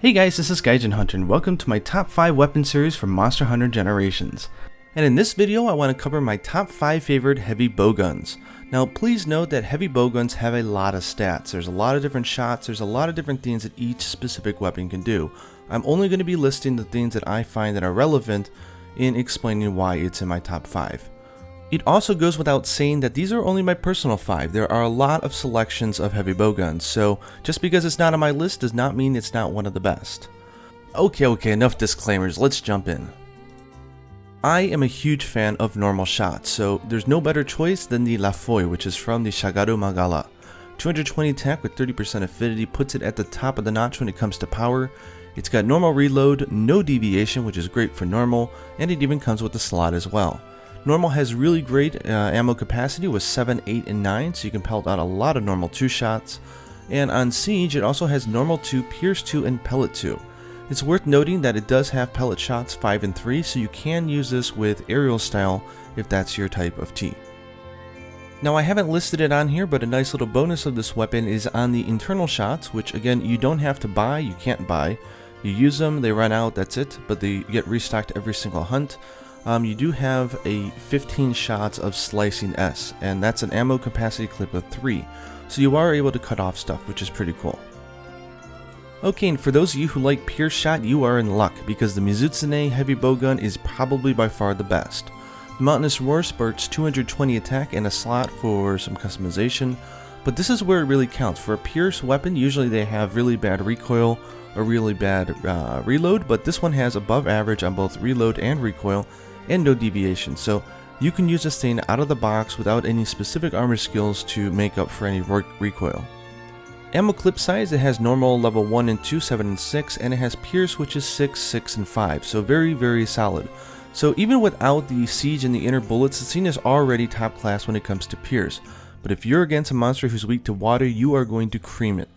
Hey guys, this is Gaijin Hunter and welcome to my top 5 weapon series from Monster Hunter Generations. And in this video I want to cover my top 5 favorite heavy bowguns. Now please note that heavy bowguns have a lot of stats. There's a lot of different shots, there's a lot of different things that each specific weapon can do. I'm only going to be listing the things that I find that are relevant in explaining why it's in my top 5. It also goes without saying that these are only my personal 5. There are a lot of selections of heavy bowguns, so just because it's not on my list does not mean it's not one of the best. Okay, enough disclaimers, let's jump in. I am a huge fan of normal shots, so there's no better choice than the Lafoy, which is from the Shagaru Magala. 220 attack with 30% affinity puts it at the top of the notch when it comes to power. It's got normal reload, no deviation, which is great for normal, and it even comes with a slot as well. Normal has really great ammo capacity with 7, 8, and 9, so you can pelt out a lot of normal 2 shots. And on Siege, it also has normal 2, Pierce 2, and Pellet 2. It's worth noting that it does have pellet shots 5 and 3, so you can use this with aerial style if that's your type of T. Now I haven't listed it on here, but a nice little bonus of this weapon is on the internal shots, which again you don't have to buy, you can't buy. You use them, they run out, that's it, but they get restocked every single hunt. You do have a 15 shots of Slicing S, and that's an ammo capacity clip of 3, so you are able to cut off stuff, which is pretty cool. Okay, and for those of you who like Pierce Shot, you are in luck, because the Mizutsune Heavy Bowgun is probably by far the best. The Mountainous Roar spurts 220 attack and a slot for some customization, but this is where it really counts. For a Pierce weapon, usually they have really bad recoil or really bad reload, but this one has above average on both reload and recoil, and no deviation, so you can use this thing out of the box without any specific armor skills to make up for any recoil. Ammo clip size, it has normal level 1 and 2, 7 and 6, and it has Pierce, which is 6, 6 and 5, so very solid. So even without the Siege and the inner bullets, the thing is already top class when it comes to Pierce, but if you're against a monster who's weak to water, you are going to cream it.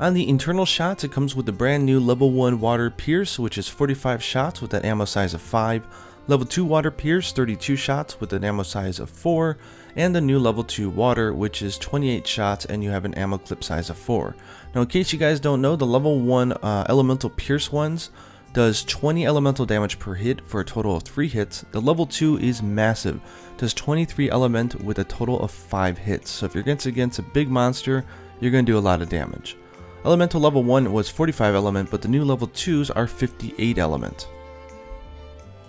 On the internal shots, it comes with the brand new level 1 water Pierce, which is 45 shots with an ammo size of 5, level 2 water Pierce, 32 shots with an ammo size of 4, and the new level 2 water, which is 28 shots and you have an ammo clip size of 4. Now in case you guys don't know, the level 1 elemental Pierce ones does 20 elemental damage per hit for a total of 3 hits. The level 2 is massive, does 23 element with a total of 5 hits. So if you're against a big monster, you're going to do a lot of damage. Elemental level 1 was 45 element, but the new level 2s are 58 element.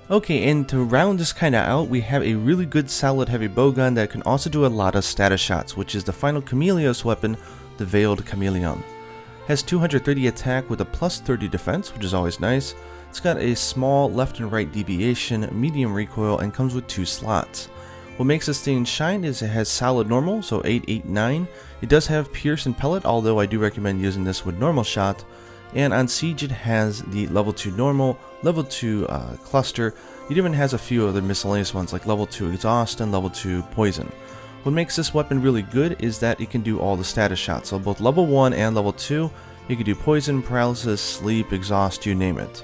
Okay, and to round this kinda out, we have a really good solid heavy bowgun that can also do a lot of status shots, which is the final Chameleon's weapon, the Veiled Chameleon. Has 230 attack with a plus 30 defense, which is always nice. It's got a small left and right deviation, medium recoil, and comes with 2 slots. What makes this thing shine is it has solid normal, so 8, 8, 9. It does have Pierce and Pellet, although I do recommend using this with normal shot. And on Siege it has the level 2 normal, level 2 cluster. It even has a few other miscellaneous ones like level 2 exhaust and level 2 poison. What makes this weapon really good is that it can do all the status shots, so both level 1 and level 2, you can do poison, paralysis, sleep, exhaust, you name it.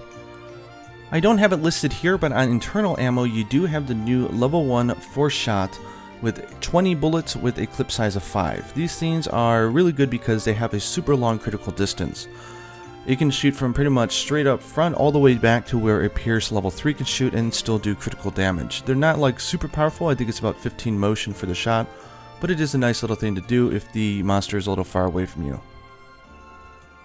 I don't have it listed here, but on internal ammo you do have the new level 1 force shot with 20 bullets with a clip size of 5. These things are really good because they have a super long critical distance. It can shoot from pretty much straight up front all the way back to where a Pierce level 3 can shoot and still do critical damage. They're not like super powerful, I think it's about 15 motion for the shot, but it is a nice little thing to do if the monster is a little far away from you.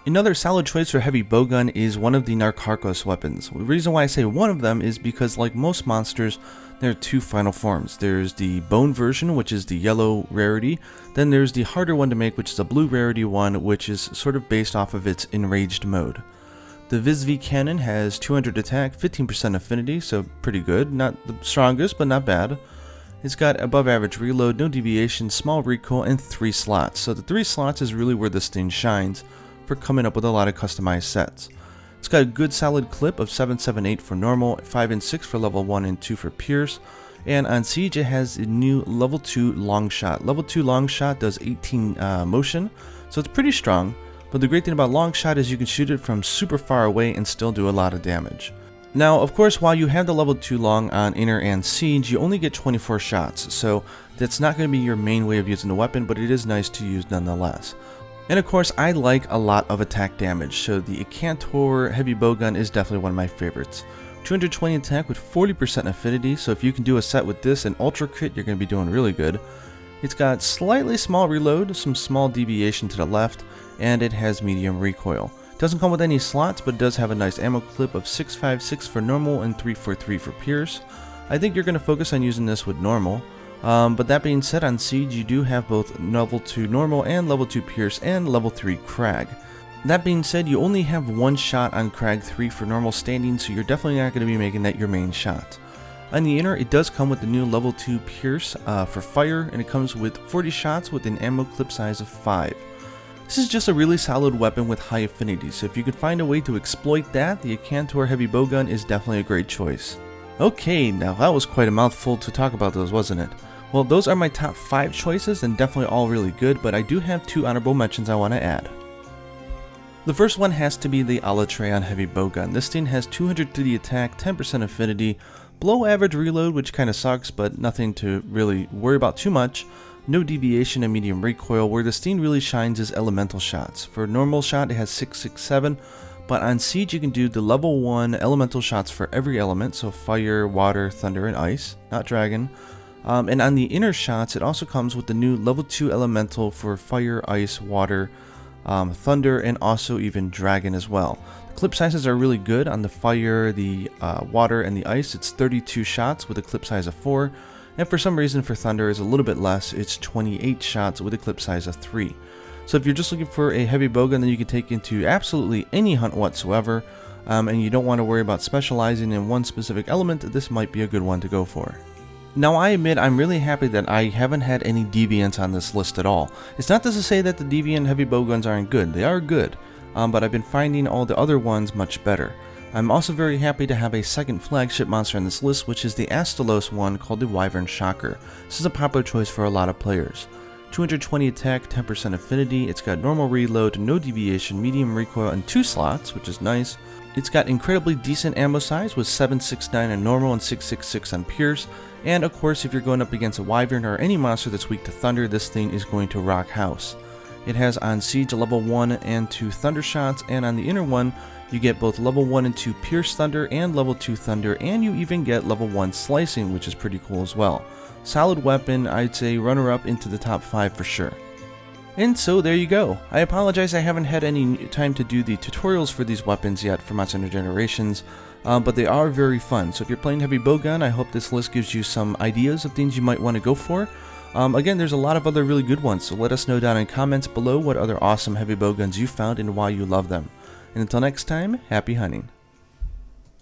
Another solid choice for heavy bowgun is one of the Narcarcos weapons. The reason why I say one of them is because like most monsters, there are 2 final forms. There's the bone version, which is the yellow rarity, then there's the harder one to make, which is a blue rarity one, which is sort of based off of its enraged mode. The Vizvi cannon has 200 attack, 15% affinity, so pretty good. Not the strongest, but not bad. It's got above average reload, no deviation, small recoil, and 3 slots. So the 3 slots is really where this thing shines for coming up with a lot of customized sets. It's got a good solid clip of 7, 7, 8 for normal, 5 and 6 for level 1 and 2 for Pierce, and on Siege it has a new level 2 long shot. Level 2 long shot does 18 motion, so it's pretty strong, but the great thing about long shot is you can shoot it from super far away and still do a lot of damage. Now of course, while you have the level 2 long on Inner and Siege, you only get 24 shots, so that's not going to be your main way of using the weapon, but it is nice to use nonetheless. And of course, I like a lot of attack damage, so the Akantor Heavy Bowgun is definitely one of my favorites. 220 attack with 40% affinity, so if you can do a set with this and Ultra Crit, you're going to be doing really good. It's got slightly small reload, some small deviation to the left, and it has medium recoil. Doesn't come with any slots, but it does have a nice ammo clip of 6.56 for normal and 3.43 for pierce. I think you're going to focus on using this with normal. But that being said, on Siege you do have both level 2 normal and level 2 pierce and level 3 crag. That being said, you only have one shot on crag 3 for normal standing, so you're definitely not going to be making that your main shot. On the inner, it does come with the new level 2 pierce for fire, and it comes with 40 shots with an ammo clip size of 5. This is just a really solid weapon with high affinity, so if you can find a way to exploit that, the Akantor Heavy Bowgun is definitely a great choice. Okay, now that was quite a mouthful to talk about those, wasn't it? Well, those are my top 5 choices, and definitely all really good, but I do have 2 honorable mentions I want to add. The first one has to be the Alatreon Heavy Bowgun. This thing has 230 attack, 10% affinity, below average reload, which kind of sucks, but nothing to really worry about too much. No deviation and medium recoil. Where this thing really shines is elemental shots. For a normal shot, it has 6.67, but on Siege you can do the level 1 elemental shots for every element, so fire, water, thunder, and ice, not dragon. And on the inner shots, it also comes with the new level 2 elemental for fire, ice, water, thunder, and also even dragon as well. The clip sizes are really good on the fire, the water, and the ice. It's 32 shots with a clip size of 4, and for some reason for thunder is a little bit less. It's 28 shots with a clip size of 3. So if you're just looking for a heavy bowgun that you can take into absolutely any hunt whatsoever, and you don't want to worry about specializing in one specific element, this might be a good one to go for. Now I admit I'm really happy that I haven't had any deviants on this list at all. It's not to say that the deviant heavy bowguns aren't good, they are good, but I've been finding all the other ones much better. I'm also very happy to have a second flagship monster on this list, which is the Astalos one called the Wyvern Shocker. This is a popular choice for a lot of players. 220 attack, 10% affinity, it's got normal reload, no deviation, medium recoil, and 2 slots, which is nice. It's got incredibly decent ammo size with 7.69 on normal and 6.66 on pierce, and of course if you're going up against a Wyvern or any monster that's weak to thunder, this thing is going to rock house. It has on Siege level 1 and 2 thunder shots, and on the inner one you get both level 1 and 2 pierce thunder and level 2 thunder, and you even get level 1 slicing, which is pretty cool as well. Solid weapon, I'd say runner up into the top 5 for sure. And so there you go. I apologize I haven't had any time to do the tutorials for these weapons yet for Monster Hunter Generations, but they are very fun. So if you're playing Heavy Bowgun, I hope this list gives you some ideas of things you might want to go for. Again, there's a lot of other really good ones, so let us know down in comments below what other awesome Heavy Bowguns you found and why you love them. And until next time, happy hunting.